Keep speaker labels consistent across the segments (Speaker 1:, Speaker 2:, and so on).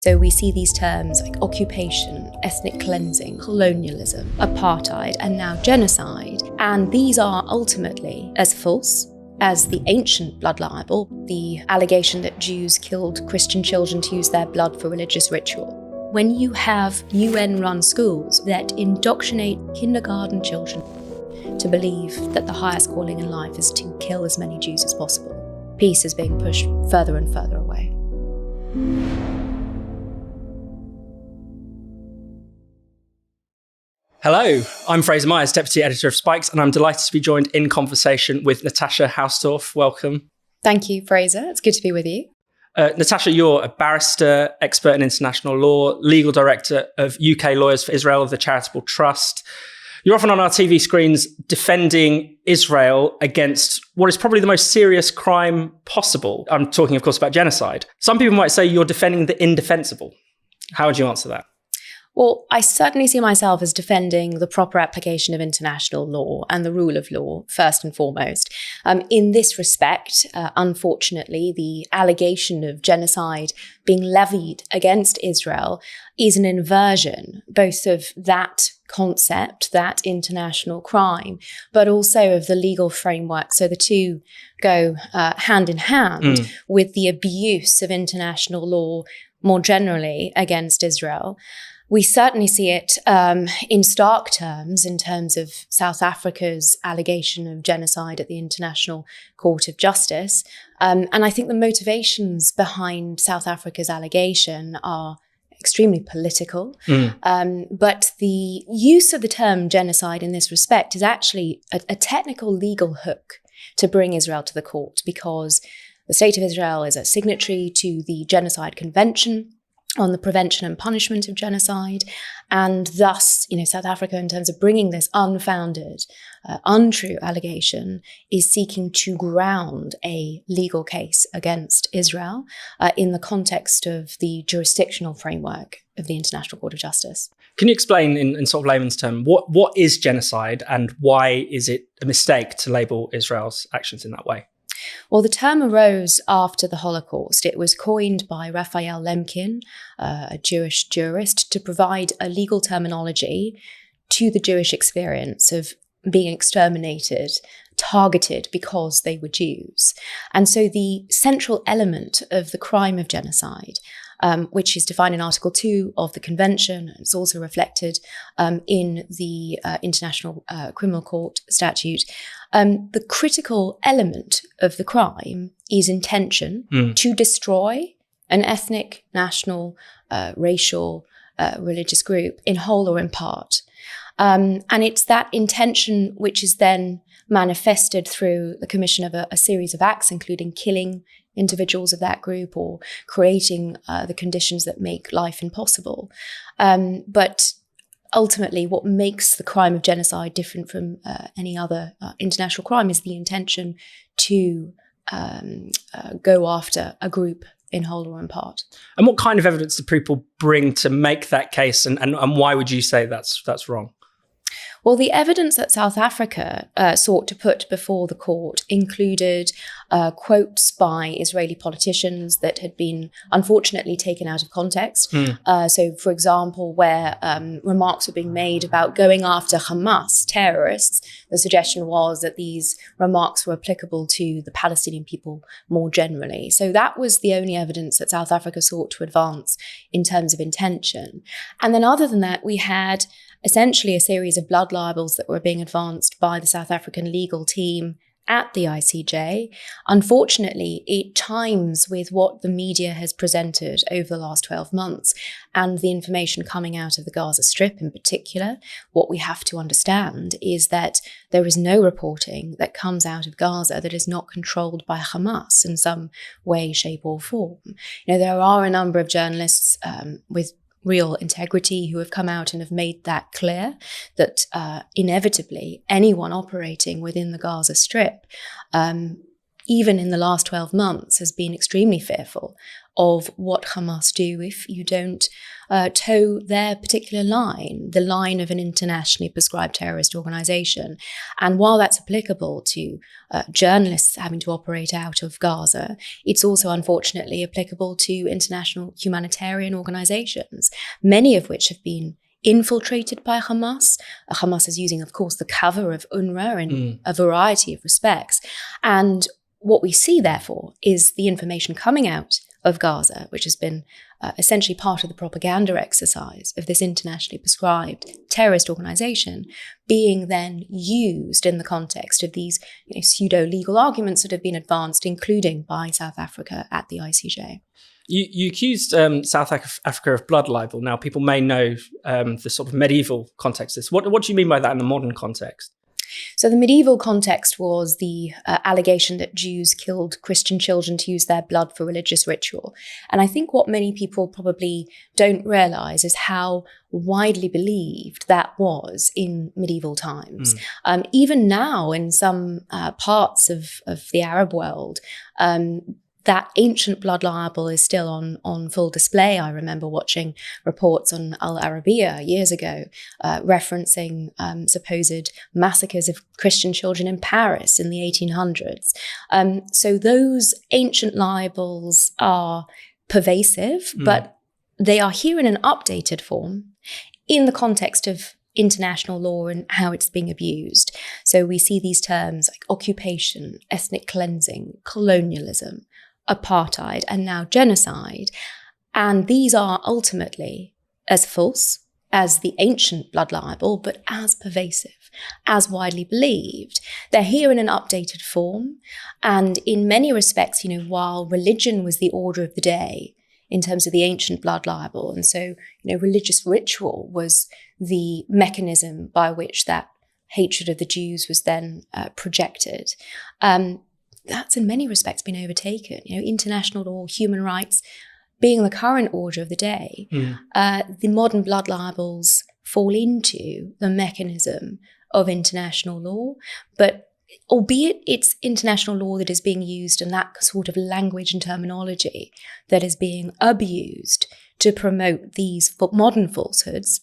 Speaker 1: So we see these terms like occupation, ethnic cleansing, colonialism, apartheid, and now genocide. And these are ultimately as false as the ancient blood libel, the allegation that Jews killed Christian children to use their blood for religious ritual. When you have UN-run schools that indoctrinate kindergarten children to believe that the highest calling in life is to kill as many Jews as possible, peace is being pushed further and further away.
Speaker 2: Hello, I'm Fraser Myers, Deputy Editor of Spikes, and I'm delighted to be joined in conversation with Natasha Hausdorff. Welcome.
Speaker 1: Thank you, Fraser. It's good to be with you.
Speaker 2: Natasha, you're a barrister, expert in international law, legal director of UK Lawyers for Israel of the Charitable Trust. You're often on our TV screens defending Israel against what is probably the most serious crime possible. I'm talking, of course, about genocide. Some people might say you're defending the indefensible. How would you answer that?
Speaker 1: Well, I certainly see myself as defending the proper application of international law and the rule of law, first and foremost. In this respect, unfortunately, the allegation of genocide being levied against Israel is an inversion, both of that concept, that international crime, but also of the legal framework. So the two go hand in hand with the abuse of international law more generally against Israel. We certainly see it in stark terms in terms of South Africa's allegation of genocide at the International Court of Justice. And I think the motivations behind South Africa's allegation are extremely political. But the use of the term genocide in this respect is actually a technical legal hook to bring Israel to the court, because the State of Israel is a signatory to the Genocide Convention on the prevention and punishment of genocide. And thus, South Africa, in terms of bringing this unfounded, untrue allegation, is seeking to ground a legal case against Israel in the context of the jurisdictional framework of the International Court of Justice.
Speaker 2: Can you explain in sort of layman's terms, what is genocide and why is it a mistake to label Israel's actions in that way?
Speaker 1: Well, the term arose after the Holocaust. It was coined by Raphael Lemkin, a Jewish jurist, to provide a legal terminology to the Jewish experience of being exterminated, targeted because they were Jews. And so the central element of the crime of genocide, which is defined in Article 2 of the Convention, and it's also reflected in the International Criminal Court statute. The critical element of the crime is intention to destroy an ethnic, national, racial, religious group in whole or in part. And it's that intention which is then manifested through the commission of a series of acts, including killing individuals of that group or creating the conditions that make life impossible. But ultimately, what makes the crime of genocide different from any other international crime is the intention to go after a group in whole or in part.
Speaker 2: And what kind of evidence do people bring to make that case? And why would you say that's wrong?
Speaker 1: Well, the evidence that South Africa sought to put before the court included quotes by Israeli politicians that had been unfortunately taken out of context. So, for example, where remarks were being made about going after Hamas terrorists, the suggestion was that these remarks were applicable to the Palestinian people more generally. So that was the only evidence that South Africa sought to advance in terms of intention. And then other than that, we had essentially a series of blood libels that were being advanced by the South African legal team at the ICJ. Unfortunately, it chimes with what the media has presented over the last 12 months and the information coming out of the Gaza Strip in particular. What we have to understand is that there is no reporting that comes out of Gaza that is not controlled by Hamas in some way, shape or form. There are a number of journalists with real integrity who have come out and have made that clear, that inevitably anyone operating within the Gaza Strip, even in the last 12 months, has been extremely fearful of what Hamas do if you don't toe their particular line, the line of an internationally prescribed terrorist organization. And while that's applicable to journalists having to operate out of Gaza, it's also unfortunately applicable to international humanitarian organizations, many of which have been infiltrated by Hamas. Hamas is using, of course, the cover of UNRWA in a variety of respects. And what we see, therefore, is the information coming out of Gaza, which has been essentially part of the propaganda exercise of this internationally prescribed terrorist organization, being then used in the context of these pseudo-legal arguments that have been advanced, including by South Africa at the ICJ.
Speaker 2: You accused South Africa of blood libel. Now, people may know the sort of medieval context of this. What do you mean by that in the modern context?
Speaker 1: So the medieval context was the allegation that Jews killed Christian children to use their blood for religious ritual. And I think what many people probably don't realise is how widely believed that was in medieval times. Even now, in some parts of the Arab world, that ancient blood libel is still on full display. I remember watching reports on Al Arabiya years ago referencing supposed massacres of Christian children in Paris in the 1800s. So those ancient libels are pervasive, but they are here in an updated form in the context of international law and how it's being abused. So we see these terms like occupation, ethnic cleansing, colonialism, apartheid, and now genocide. And these are ultimately as false as the ancient blood libel, but as pervasive, as widely believed. They're here in an updated form. And in many respects, while religion was the order of the day in terms of the ancient blood libel, and so, religious ritual was the mechanism by which that hatred of the Jews was then projected. That's in many respects been overtaken. International law, human rights being the current order of the day, the modern blood libels fall into the mechanism of international law, but albeit it's international law that is being used and that sort of language and terminology that is being abused to promote these modern falsehoods,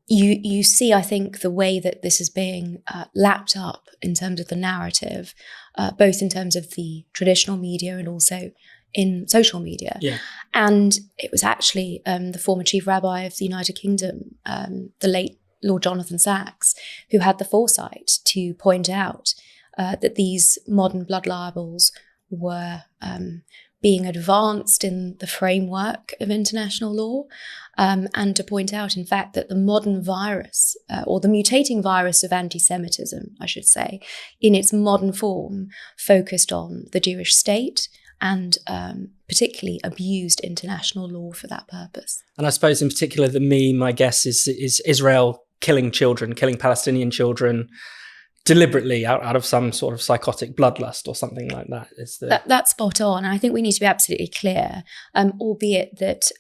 Speaker 1: You see, I think, the way that this is being lapped up in terms of the narrative, both in terms of the traditional media and also in social media.
Speaker 2: Yeah.
Speaker 1: And it was actually the former chief rabbi of the United Kingdom, the late Lord Jonathan Sacks, who had the foresight to point out that these modern blood libels were being advanced in the framework of international law, and to point out, in fact, that the modern virus, or the mutating virus of anti-Semitism, I should say, in its modern form, focused on the Jewish state and particularly abused international law for that purpose.
Speaker 2: And I suppose in particular, the meme, I guess, is Israel killing children, killing Palestinian children, deliberately out of some sort of psychotic bloodlust or something like that.
Speaker 1: That's spot on. And I think we need to be absolutely clear, albeit that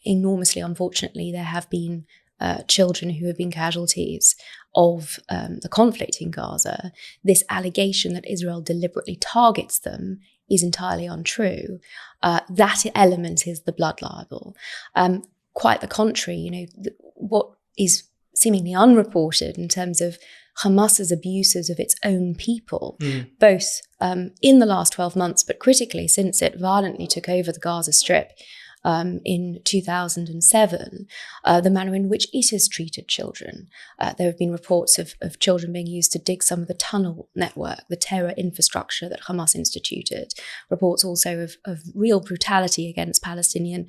Speaker 1: enormously, unfortunately, there have been children who have been casualties of the conflict in Gaza. This allegation that Israel deliberately targets them is entirely untrue. That element is the blood libel. Quite the contrary, what is seemingly unreported in terms of Hamas's abuses of its own people, both in the last 12 months, but critically since it violently took over the Gaza Strip in 2007, the manner in which it has treated children. There have been reports of children being used to dig some of the tunnel network, the terror infrastructure that Hamas instituted. Reports also of real brutality against Palestinian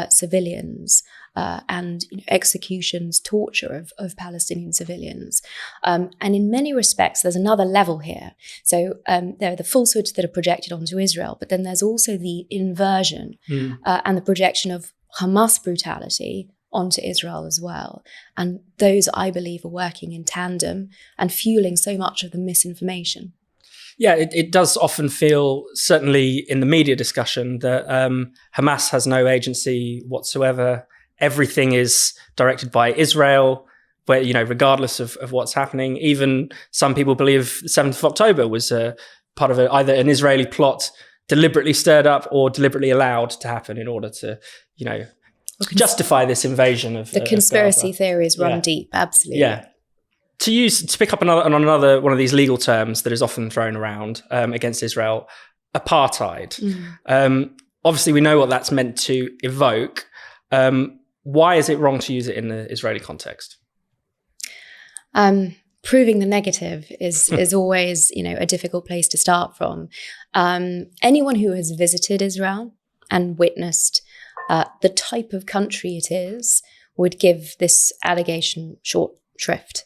Speaker 1: civilians, and executions, torture of Palestinian civilians. And in many respects, there's another level here. So there are the falsehoods that are projected onto Israel, but then there's also the inversion and the projection of Hamas brutality onto Israel as well. And those, I believe, are working in tandem and fueling so much of the misinformation.
Speaker 2: Yeah, it does often feel, certainly in the media discussion, that Hamas has no agency whatsoever. Everything is directed by Israel, where, regardless of what's happening. Even some people believe the 7th of October was part of either an Israeli plot deliberately stirred up or deliberately allowed to happen in order to, justify this invasion of
Speaker 1: the conspiracy
Speaker 2: Gaza.
Speaker 1: theories run deep, absolutely.
Speaker 2: Yeah. To pick up on another one of these legal terms that is often thrown around against Israel, apartheid. Obviously, we know what that's meant to evoke. Why is it wrong to use it in the Israeli context?
Speaker 1: Proving the negative is always, a difficult place to start from. Anyone who has visited Israel and witnessed the type of country it is would give this allegation short shrift.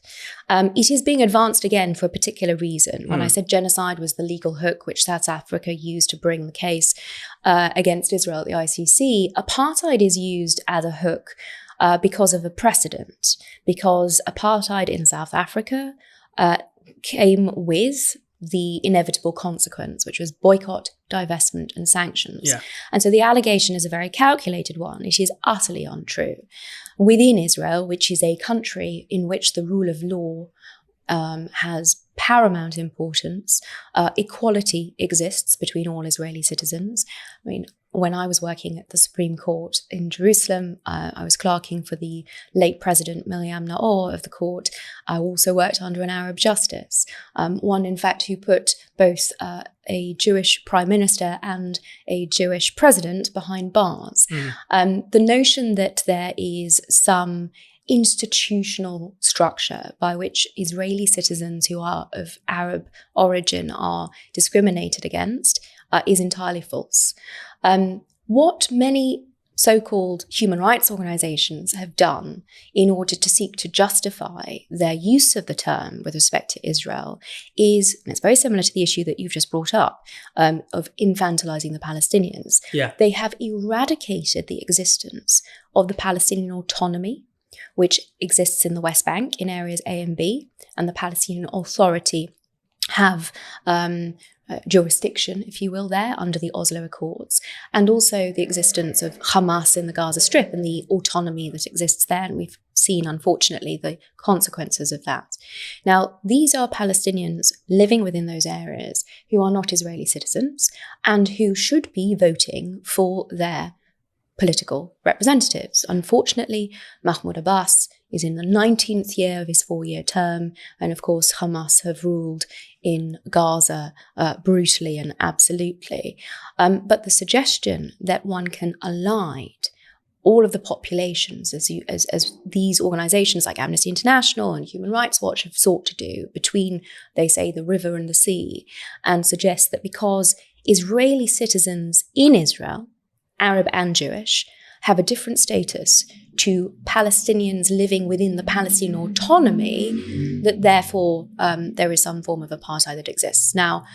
Speaker 1: It is being advanced again for a particular reason. When I said genocide was the legal hook which South Africa used to bring the case against Israel at the ICC, apartheid is used as a hook because of a precedent, because apartheid in South Africa came with the inevitable consequence, which was boycott, divestment, and sanctions.
Speaker 2: Yeah.
Speaker 1: And so the allegation is a very calculated one. It is utterly untrue. Within Israel, which is a country in which the rule of law has paramount importance, equality exists between all Israeli citizens. I mean, when I was working at the Supreme Court in Jerusalem, I was clerking for the late President Miriam Naor of the court. I also worked under an Arab justice, one, in fact, who put both a Jewish prime minister and a Jewish president behind bars. The notion that there is some institutional structure by which Israeli citizens who are of Arab origin are discriminated against is entirely false. What many so-called human rights organizations have done in order to seek to justify their use of the term with respect to Israel is, and it's very similar to the issue that you've just brought up, of infantilizing the Palestinians.
Speaker 2: Yeah.
Speaker 1: They have eradicated the existence of the Palestinian autonomy, which exists in the West Bank in areas A and B, and the Palestinian Authority have jurisdiction, if you will, there under the Oslo Accords, and also the existence of Hamas in the Gaza Strip and the autonomy that exists there. And we've seen, unfortunately, the consequences of that. Now, these are Palestinians living within those areas who are not Israeli citizens and who should be voting for their political representatives. Unfortunately, Mahmoud Abbas is in the 19th year of his 4-year term, and of course Hamas have ruled in Gaza brutally and absolutely. But the suggestion that one can align all of the populations, as these organizations like Amnesty International and Human Rights Watch have sought to do, between, they say, the river and the sea, and suggest that because Israeli citizens in Israel, Arab and Jewish, have a different status to Palestinians living within the Palestinian autonomy, that therefore there is some form of apartheid that exists. Now,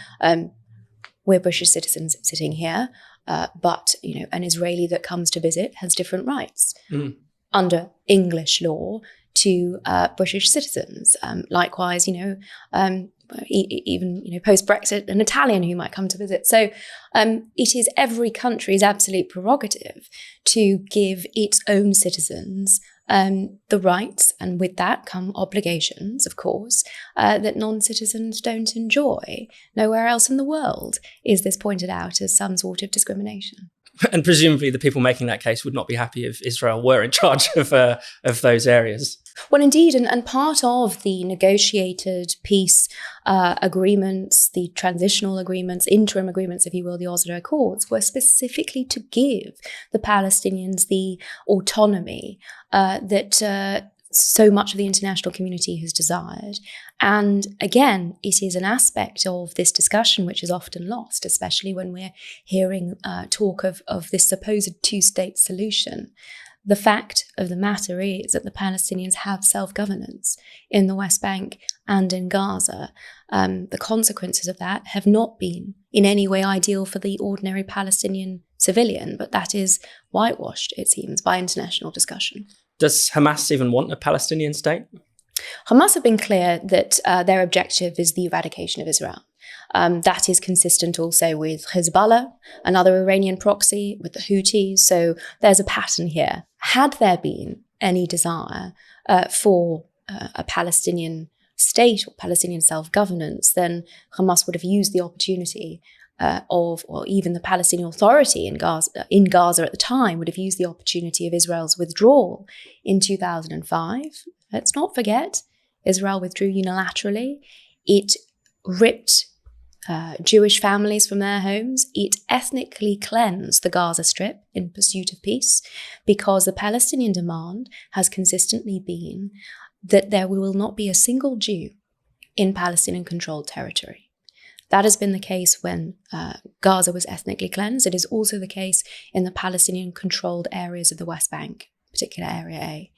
Speaker 1: we're British citizens sitting here, but an Israeli that comes to visit has different rights under English law to British citizens. Likewise, even post-Brexit, an Italian who might come to visit. So it is every country's absolute prerogative to give its own citizens the rights, and with that come obligations, of course, that non-citizens don't enjoy. Nowhere else in the world is this pointed out as some sort of discrimination.
Speaker 2: And presumably the people making that case would not be happy if Israel were in charge of those areas.
Speaker 1: Well, indeed, and part of the negotiated peace agreements, the transitional agreements, interim agreements, if you will, the Oslo Accords, were specifically to give the Palestinians the autonomy that so much of the international community has desired. And again, it is an aspect of this discussion which is often lost, especially when we're hearing talk of this supposed two-state solution. The fact of the matter is that the Palestinians have self-governance in the West Bank and in Gaza. The consequences of that have not been in any way ideal for the ordinary Palestinian civilian, but that is whitewashed, it seems, by international discussion.
Speaker 2: Does Hamas even want a Palestinian state?
Speaker 1: Hamas have been clear that their objective is the eradication of Israel. That is consistent also with Hezbollah, another Iranian proxy, with the Houthis. So there's a pattern here. Had there been any desire for a Palestinian state or Palestinian self-governance, then Hamas would have used the opportunity or even the Palestinian Authority in Gaza at the time would have used the opportunity of Israel's withdrawal in 2005. Let's not forget, Israel withdrew unilaterally. It ripped Jewish families from their homes. It ethnically cleansed the Gaza Strip in pursuit of peace, because the Palestinian demand has consistently been that there will not be a single Jew in Palestinian-controlled territory. That has been the case when Gaza was ethnically cleansed. It is also the case in the Palestinian-controlled areas of the West Bank, particular Area A.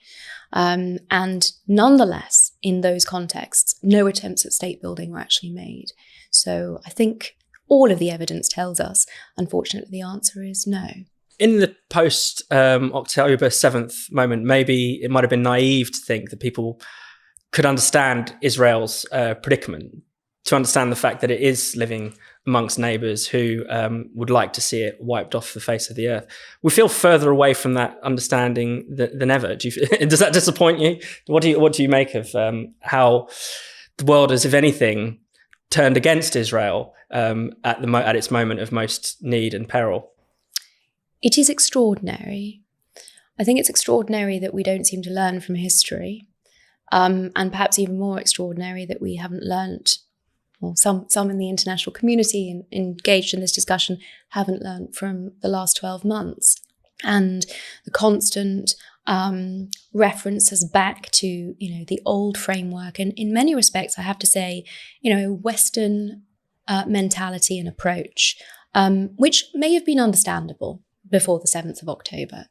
Speaker 1: And nonetheless, in those contexts, no attempts at state building were actually made. So I think all of the evidence tells us, unfortunately, the answer is no.
Speaker 2: In the post-October 7th moment, maybe it might have been naive to think that people could understand Israel's predicament, to understand the fact that it is living amongst neighbours who would like to see it wiped off the face of the earth. We feel further away from that understanding than ever. Does that disappoint you? What do you make of how the world has, if anything, turned against Israel at its moment of most need and peril?
Speaker 1: It is extraordinary. I think it's extraordinary that we don't seem to learn from history, and perhaps even more extraordinary that we haven't learnt, or some in the international community engaged in this discussion haven't learnt from the last 12 months. And the constant references back to, the old framework. And in many respects, I have to say, Western mentality and approach, which may have been understandable before the 7th of October.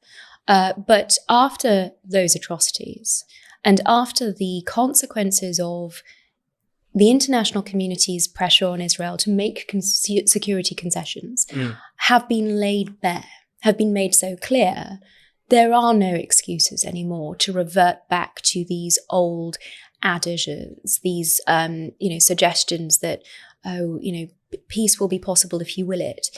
Speaker 1: But after those atrocities, and after the consequences of the international community's pressure on Israel to make security concessions have been laid bare, have been made so clear, there are no excuses anymore to revert back to these old adages, these suggestions that, peace will be possible if you will it.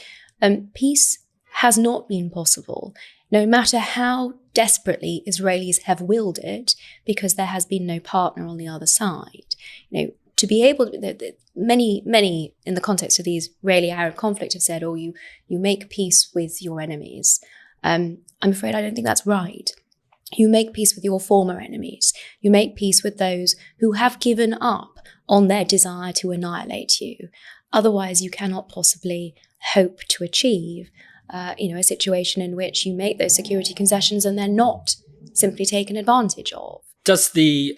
Speaker 1: Peace has not been possible, no matter how desperately Israelis have willed it, because there has been no partner on the other side. To be able to, many in the context of the Israeli-Arab conflict have said, you make peace with your enemies. I'm afraid I don't think that's right. You make peace with your former enemies. You make peace with those who have given up on their desire to annihilate you. Otherwise, you cannot possibly hope to achieve a situation in which you make those security concessions and they're not simply taken advantage of.
Speaker 2: Does the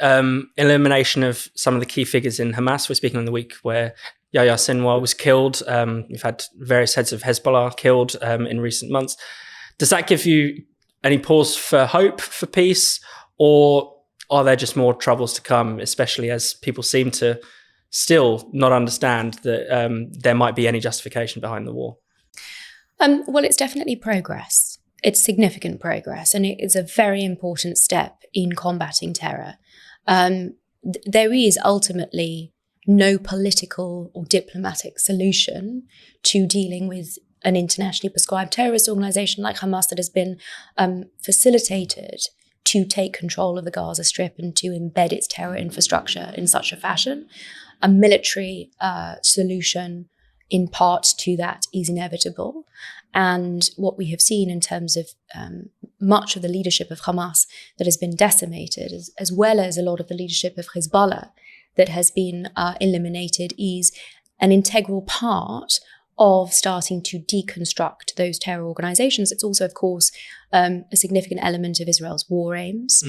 Speaker 2: elimination of some of the key figures in Hamas, we're speaking on the week where Yahya Sinwar was killed, we've had various heads of Hezbollah killed in recent months, does that give you any pause for hope for peace, or are there just more troubles to come, especially as people seem to still not understand that there might be any justification behind the war?
Speaker 1: Well, it's definitely progress. It's significant progress, and it is a very important step in combating terror. There is ultimately no political or diplomatic solution to dealing with an internationally prescribed terrorist organization like Hamas that has been facilitated to take control of the Gaza Strip and to embed its terror infrastructure in such a fashion. A military solution in part to that is inevitable. And what we have seen in terms of much of the leadership of Hamas that has been decimated, as well as a lot of the leadership of Hezbollah that has been eliminated, is an integral part of starting to deconstruct those terror organizations. It's also, of course, a significant element of Israel's war aims,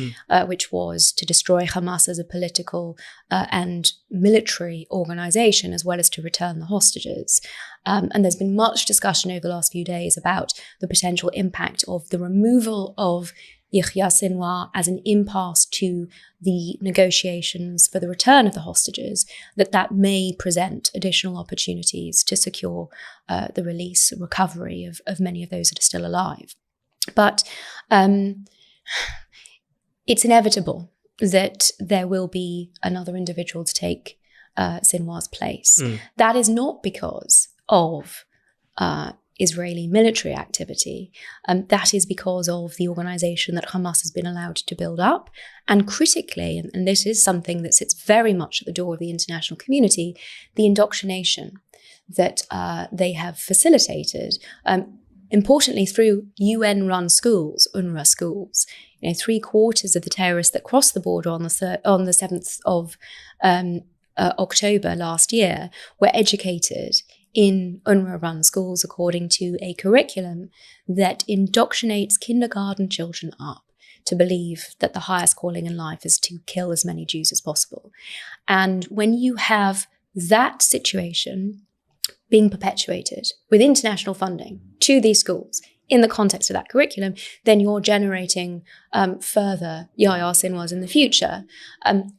Speaker 1: which was to destroy Hamas as a political and military organization, as well as to return the hostages. And there's been much discussion over the last few days about the potential impact of the removal of Yahya Sinwar as an impasse to the negotiations for the return of the hostages, that may present additional opportunities to secure the release and recovery of many of those that are still alive. But it's inevitable that there will be another individual to take Sinwar's place. That is not because of Israeli military activity, that is because of the organisation that Hamas has been allowed to build up. And critically, and this is something that sits very much at the door of the international community, the indoctrination that they have facilitated, importantly through UN-run schools, UNRWA schools. 3/4 of the terrorists that crossed the border on the 7th of October last year were educated in UNRWA-run schools according to a curriculum that indoctrinates kindergarten children up to believe that the highest calling in life is to kill as many Jews as possible. And when you have that situation being perpetuated with international funding to these schools in the context of that curriculum, then you're generating further Yahya Sinwars in the future.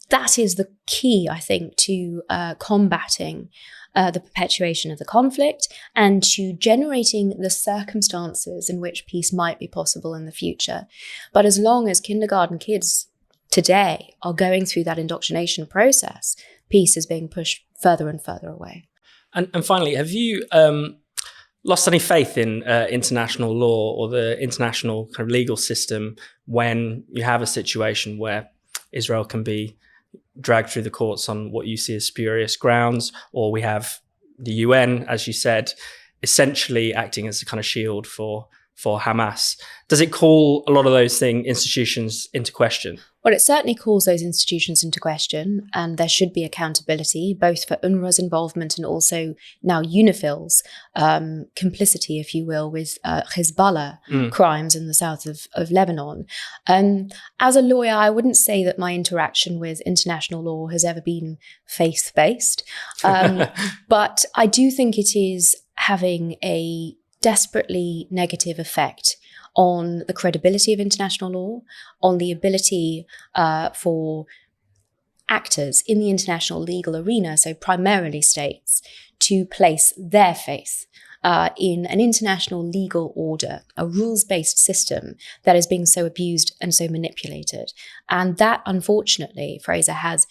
Speaker 1: That is the key, I think, to combating the perpetuation of the conflict and to generating the circumstances in which peace might be possible in the future. But as long as kindergarten kids today are going through that indoctrination process, peace is being pushed further and further away.
Speaker 2: And finally, have you lost any faith in international law or the international kind of legal system when you have a situation where Israel can be dragged through the courts on what you see as spurious grounds, or we have the UN, as you said, essentially acting as a kind of shield for Hamas? Does it call a lot of those institutions into question?
Speaker 1: Well, it certainly calls those institutions into question, and there should be accountability, both for UNRWA's involvement and also now UNIFIL's complicity, if you will, with Hezbollah crimes in the south of Lebanon. As a lawyer, I wouldn't say that my interaction with international law has ever been faith-based, but I do think it is having a desperately negative effect on the credibility of international law, on the ability for actors in the international legal arena, so primarily states, to place their faith in an international legal order, a rules-based system that is being so abused and so manipulated. And that, unfortunately, Fraser, has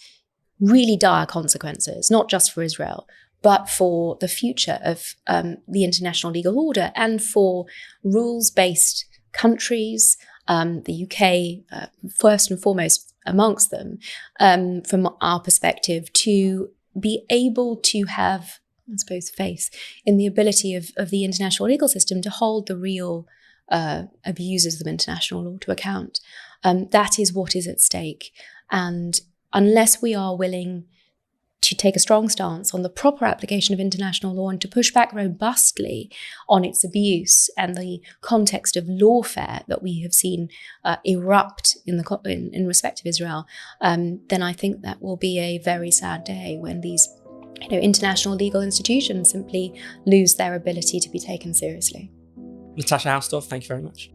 Speaker 1: really dire consequences, not just for Israel, but for the future of the international legal order and for rules-based countries, the UK, first and foremost amongst them, from our perspective, to be able to have, I suppose, faith in the ability of the international legal system to hold the real abusers of international law to account. That is what is at stake. And unless we are willing to take a strong stance on the proper application of international law and to push back robustly on its abuse and the context of lawfare that we have seen erupt in respect of Israel, then I think that will be a very sad day when these international legal institutions simply lose their ability to be taken seriously.
Speaker 2: Natasha Hausdorff, thank you very much.